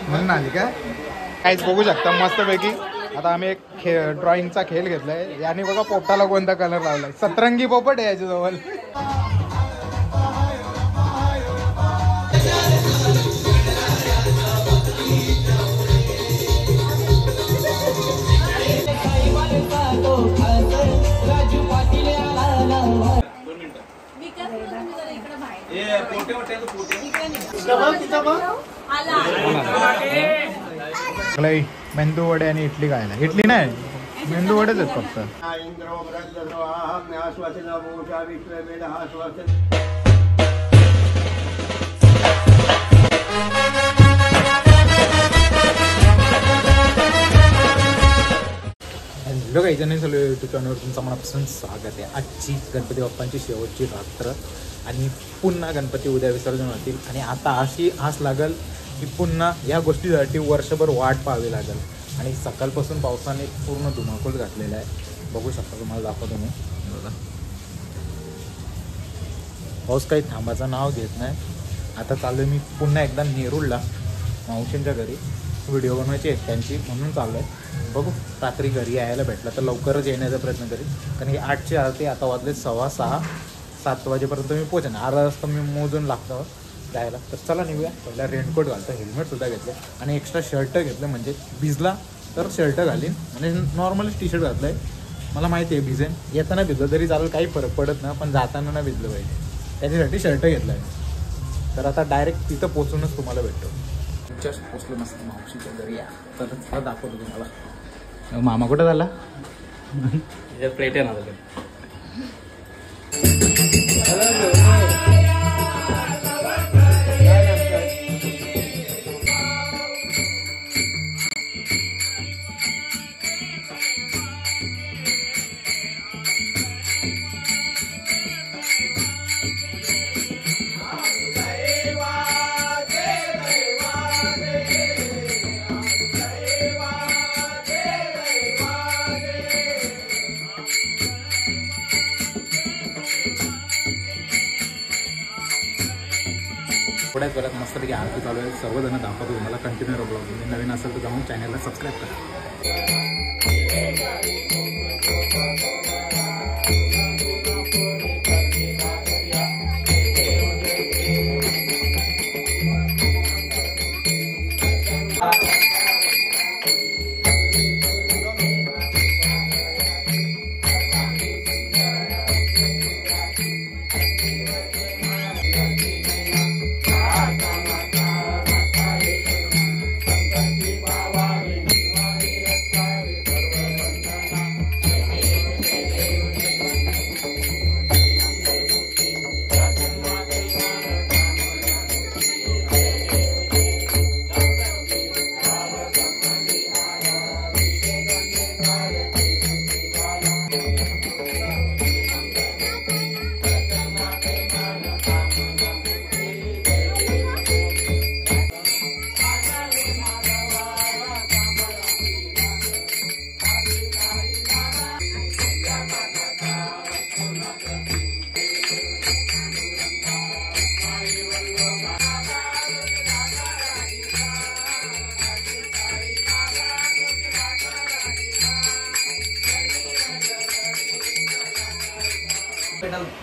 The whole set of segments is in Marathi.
म्हणून आली का काहीच बघू शकता मस्तपैकी। आता आम्ही एक ड्रॉइंगचा खेळ घेतलाय। याने बघा पोपटाला कोणता कलर लावलाय, सतरंगी पोपट आहे याच्याजवळ। मेंदू वडे आणि इडली खायला। इडली नाही, मेंदू वडेच आहेत फक्त। हॅलो काही जण चालू यूट्यूब चॅनलवर तुमचं मनापासून स्वागत आहे। आजची गणपती बाप्पांची शेवटची रात्र आणि पुन्हा गणपती उद्या विसर्जन होतील आणि आता अशी आस लागल की पुन्हा या गोष्टीसाठी वर्षभर वाट पाहावी लागेल। आणि सकाळपासून पावसाने पूर्ण धुमाकूळ घातलेला आहे, बघू शकता, तुम्हाला दाखवतो मी बघा। पाऊस काही थांबाचं नाव घेत नाही। आता चालू आहे मी पुन्हा एकदा नेरूळला मावशींच्या घरी, व्हिडिओ बनवायची आहे त्यांची, म्हणून चालू आहे। बघू रात्री घरी यायला भेटलं तर लवकरच येण्याचा प्रयत्न करेन, कारण की 8ची आरती आता वाजले 6:15, 7 वाजेपर्यंत मी पोहोचेन। अर्धा वाजता मी मोजून लागतं जायला। तर चला निघूया। पहिला रेनकोट घालतो, हेल्मेटसुद्धा घेतलं आणि एक्स्ट्रा शर्ट घेतलं, म्हणजे भिजला तर शर्ट घालीन, म्हणजे नॉर्मलच टी शर्ट घातलं आहे। मला माहिती आहे भिजेन, येताना भिजलं तरी चालेल, काही फरक पडत नाही, पण जाताना नाही भिजलं पाहिजे, त्याच्यासाठी शर्ट घेतलं आहे। तर आता डायरेक्ट तिथं पोचूनच तुम्हाला भेटतो। जस्ट पोचलो मस्त मावशीच्या घरी, या तर चला दाखवतो तुम्हाला। मामा कुठं झाला प्लेट आहे ना थोड्याच वेळात मस्तपैकी आरती चालू आहे। सर्वजण दाखवतो तुम्हाला, कंटिन्यू ब्लॉग। नवीन असेल तर जाऊन चॅनलला सबस्क्राईब करा।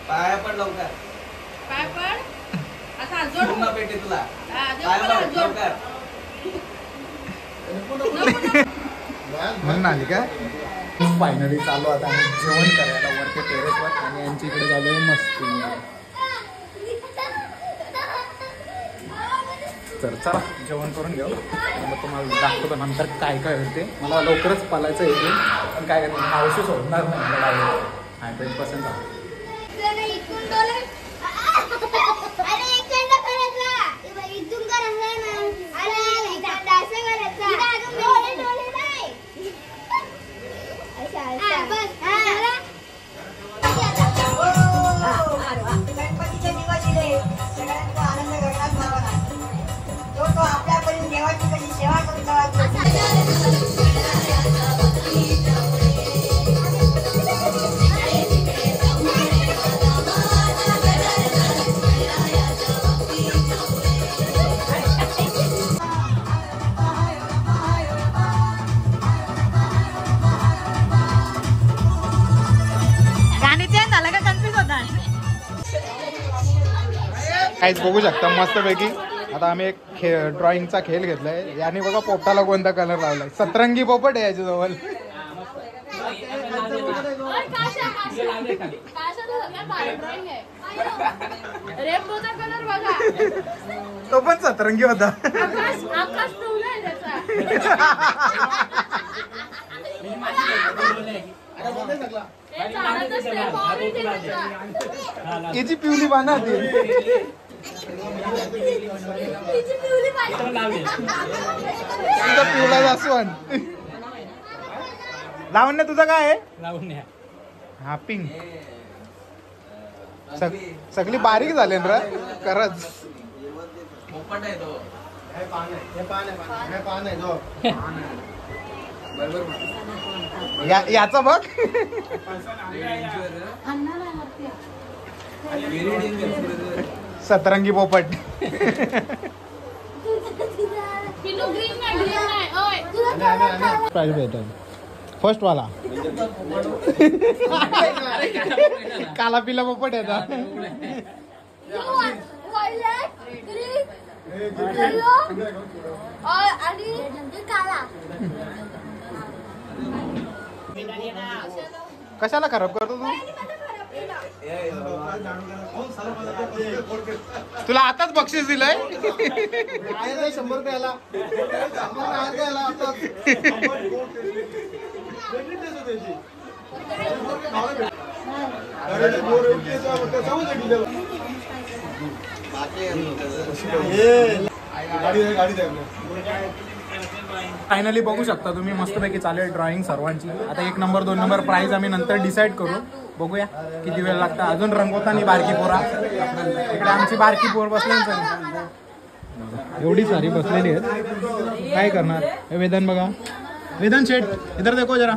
पाया पड लवकर, पाय पड असा जोड पुन्हा पेटे तुला पाय पड लवकर। म्हणून आली का फायनली चालू आता आम्ही जेवण करायला वरती टेरेसवर, आणि यांची इकडे चालू आहे मस्ती। तर चला जेवण करून घेऊ, मग तुम्हाला दाखवतो नंतर काय काय होते। मला लवकरच पालायचं येते, पण काय करणार, मावशी सोडणार नाही मला, 100% काहीच बघू शकता मस्तपैकी. आता आम्ही एक ड्रॉइंगचा खेळ घेतलाय. याने बघा पोपटाला कोणता कलर लावलाय. सतरंगी पोपट आहे याच्याजवळ. रेनबोचा कलर बघा. तो पण सतरंगी होता. आकाश ठेवलाय त्याचा. याची पिवली बाना ती. पिवला जास्वंद. लावण्य तुझं काय आहे? लावण्या हा पिंक. सगळी बारीक झाले ना खरंच. पोपट आहे तो. याचा बघ. सतरंगी पोपट. फर्स्ट वाला काला पिला पोपट येतात. कशाला खराब करतो तू? तुला आताच बक्षीस दिलंय. 100 रुपयाला. फायनली बघू शकता तुम्ही मस्तपैकी चालेल ड्रॉइंग सर्वांची. आता 1 नंबर 2 नंबर प्राइज आम्ही नंतर डिसाईड करू. बघूया किती वेळ लागता. अजून रंगवताना बारकी पोरा. इकडे आमची बारकी पोर बसली. एवढी सारी बसलेली आहेत. काय करणार. वेदन बघा. वेदन शेठ इधर देखो जरा.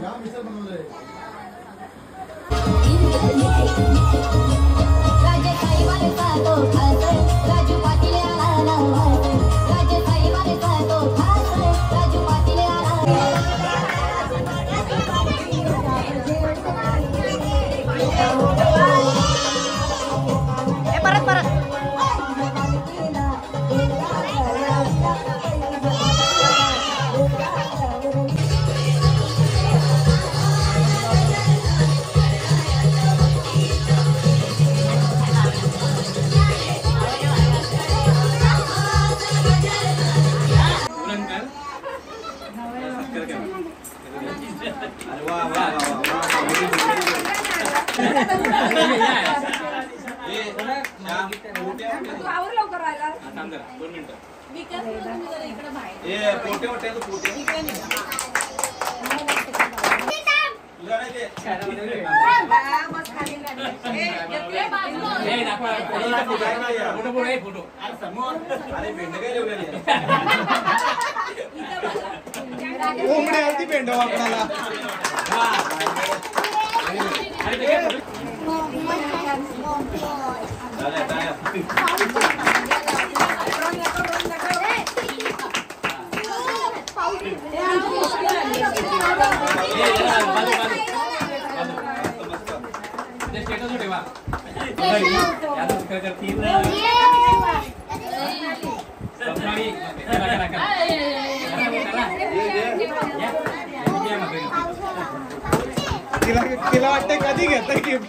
तिला वाटतं कधी घेत गिफ्ट.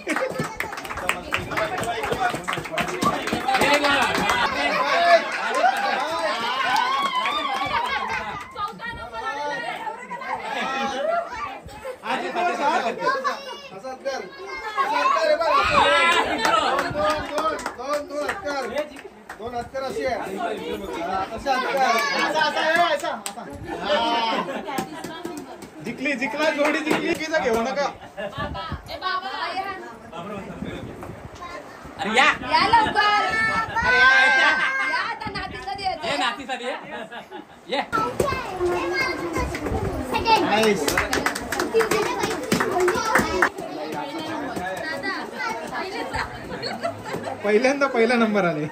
जिंकला जोडी जिंकली की घेऊ नका. अरे या लवकर. अरे या आता नातीला द्यायचं. नातीसाठी ये. पहिल्यांदा पहिला नंबर आले.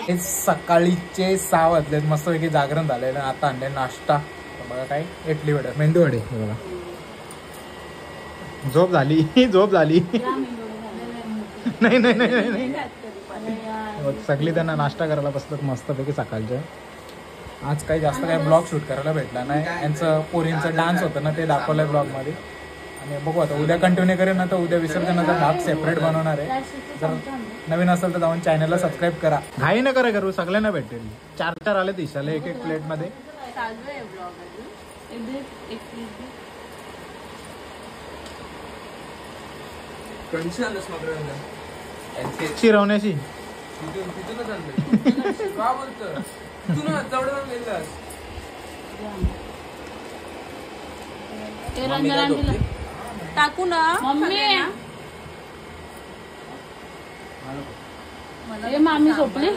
हे सकाळीचे 6 वाजलेत, मस्तपैकी जागरण झालेलं. आता आणले नाश्ता. बघा काय इडली वडे, मेंदू वडे. हे बघा झोप झाली झोप झाली. नाही नाही नाही नाही सगळी त्यांना नाश्ता करायला बसतात मस्तपैकी सकाळचे. आज काही जास्त काही ब्लॉग शूट करायला भेटला नाही. यांचं पोरींचं डान्स होतं ना, ते दाखवलंय ब्लॉगमध्ये. आणि बघू आता उद्या कंटिन्यू करेन ना, तर उद्या विसर्जनाचा भाग सेपरेट बनवणार आहे. जर नवीन असेल तर जाऊन चॅनलला सबस्क्राईब करा. घाई न करा करू, सगळ्यांना भेटेल. 4 आले दिशाला एक प्लेटमध्ये. शिरवण्याची टाकू ना मम्मी. मामी झोपली.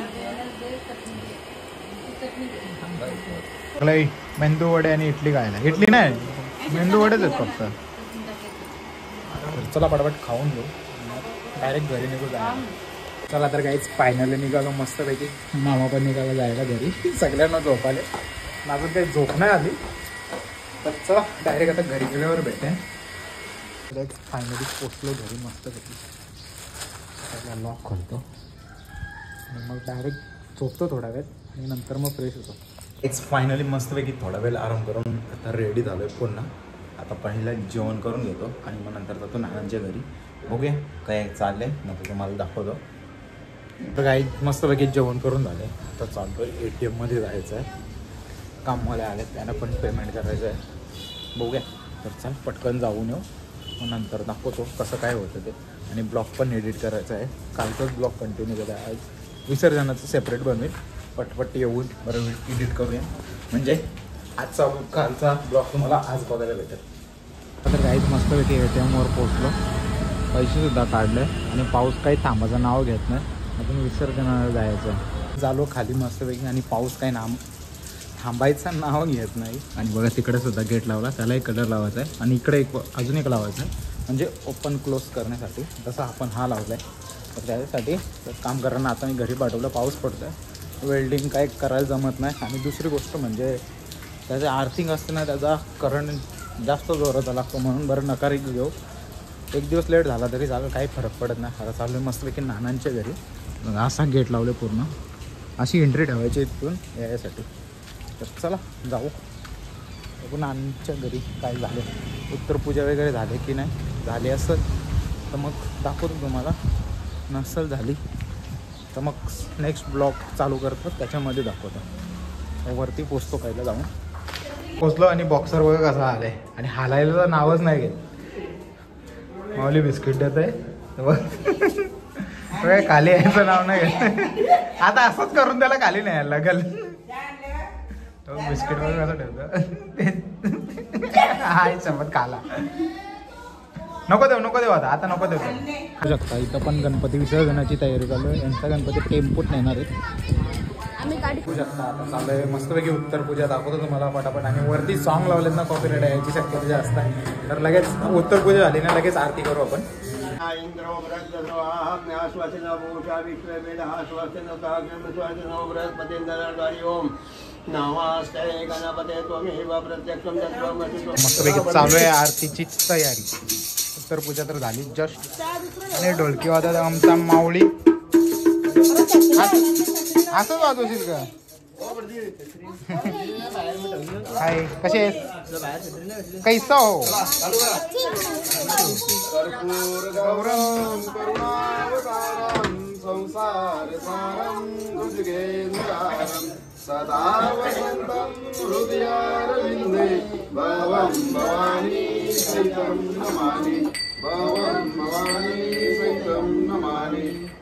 मेंदू वडे आणि इडली खायला. इडली नाही, मेंदू वडेच आहेत फक्त. चला पटापट खाऊन घेऊ, डायरेक्ट घरी निघू जायला. चला तर काहीच फायनली निघालो मस्तपैकी. मामा पण निघाला जायला घरी. सगळ्यांना झोपाले, माझं काही झोप नाही आली. तर चला डायरेक्ट आता घरी गेल्यावर भेटेन. फायनली पोचलो घरी मस्तपैकी. लॉक खोलतो आणि मग डायरेक्ट झोपतो थोडा वेळ आणि नंतर मग फ्रेश होतो. इट्स फायनली मस्तपैकी थोडा वेळ आराम करून आता रेडी झालो आहे पुन्हा. आता पहिला जेवण करून घेतो आणि मग नंतर जातो नानांच्या घरी. बघूया काय चाललं आहे, नंतर तुम्हाला दाखवतो. तर काही मस्तपैकी जेवण करून झाले. आता चालतो आहे ATMमध्ये जायचं आहे. कामवाले आले, त्यांना पण पेमेंट करायचं आहे. बघूया तर चल पटकन जाऊन येऊ, मग नंतर दाखवतो कसं काय होतं ते. आणि ब्लॉग पण एडिट करायचं आहे. कालचाच ब्लॉग कंटिन्यू केला आहे. आज विसर्जनाचं सेपरेट बनवेल. पटपट येऊन बरं एडिट करूया, म्हणजे आजचा कालचा ब्लॉग तुम्हाला आज बघायला भेटेल. तर काहीच मस्तपैकी ATMवर पोचलो, पैसेसुद्धा काढले आणि पाऊस काही थांबायचं नाव घेत नाही. अजून विसर्जनाला जायचं आहे. झालो खाली मस्तपैकी आणि पाऊस काही थांबायचं नाव घेत नाही. आणि बघा तिकडे सुद्धा गेट लावला, त्यालाही कलर लावायचा आहे. आणि इकडे अजून एक लावायचं आहे, म्हणजे ओपन क्लोज करण्यासाठी. तसा आपण हा लावला आहे. तर त्याच्यासाठी काम करताना आता मी घरी पाठवलं. पाऊस पडतो आहे, वेल्डिंग काय करायला जमत नाही. आणि दुसरी गोष्ट म्हणजे त्याचं आर्थिंग असतं ना, त्याचा करंट जास्त जोराचा लागतो. म्हणून बरं नकारी घेऊ. एक दिवस लेट झाला तरी झालं, काही फरक पडत नाही. आता चालू आहे मस्तपैकी नानांच्या घरी. असा गेट लावले पूर्ण, अशी एंट्री ठेवायची इथून यासाठी. तर चला जाऊ बघू नानांच्या घरी काय झाले. उत्तरपूजा वगैरे झाले की नाही, झाली असेल तर मग दाखवतो तुम्हाला. नसेल झाली तर मग नेक्स्ट ब्लॉग चालू करतो, त्याच्यामध्ये दाखवतो. वरती पोचतो पहिला जाऊन. पोचलो आणि बॉक्सर वगैरे कसा आलाय आणि हालायला तर नावच नाही घेत. माऊली बिस्किट देत आहे बघ, खाली यायचं नाव नाही घेत. आता असंच करून त्याला खाली नाही यायला लागल. तो बिस्किट वगैरे कसं ठेवतो हाय समज खाला. नको देऊ आता नको देऊ शकता. इथं पण गणपती विसर्जनाची तयारी चालू आहे. यांचा गणपती टेम्पोत नेणार आहेत. बघू शकता आता चालू आहे मस्तपैकी उत्तर पूजा. दाखवतो तुम्हाला पटापट. आणि वरती सॉन्ग लावलेत ना, कॉपीराइट यायची शक्यता जास्त आहे. तर लगेच उत्तर पूजा झाली ना, लगेच आरती करू आपण. मस्तपैकी चालू आहे आरतीची तयारी. उत्तर पूजा तर झाली जस्ट. आणि ढोलकी वाजत आमचा माऊली. असं वाजवशील का? हाय कसे आहेत? कैसा हो?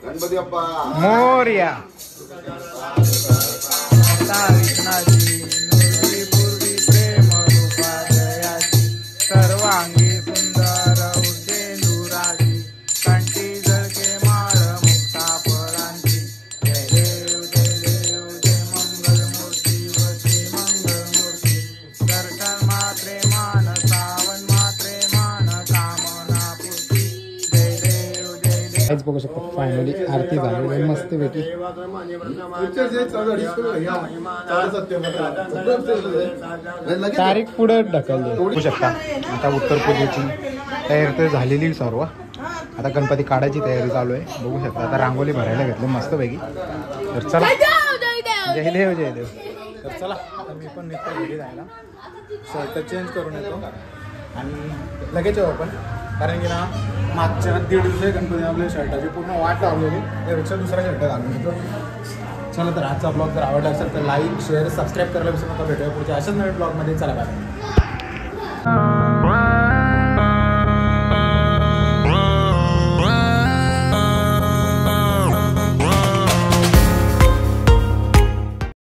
गणपती बाप्पा मोरया. सर्वांगी सुंदर उद्देंदुराजी कंठी जळके माळ मुक्ता फळांची. जय देव जय मंगल मूर्ती वची मंगल मूर्ती. दर्शन मात्रे मान सावन मात्रे मान कामना पूर्ती. जय देव काहीच बघू शकतो फायनली आरती झाली मस्त पैकी. तारीख पुढे ढकलली बघू शकता. आता उत्तर पूजेची तयारी तर झालेली सर्व. आता गणपती काढायची तयारी चालू आहे बघू शकता. आता रांगोली भरायला घेतली मस्तपैकी. तर चला जय देव जय देव. तर चला आता मी पण निघतो घरी जायला. शर्ट चेंज करून येतो आणि लगेच येऊ आपण. कारण की ना मागच्या 1.5 दिवसाची गणपती आपल्या शर्टाची पूर्ण वाट लावलेली. त्यापेक्षा दुसरा शर्ट घालून येतो. चला तर आजचा ब्लॉग जर आवडला असेल तर लाईक शेअर सबस्क्राईब करायला विसरू नका. भेटूया पुढच्या अशाच नवीन ब्लॉगमध्ये. चला बाय.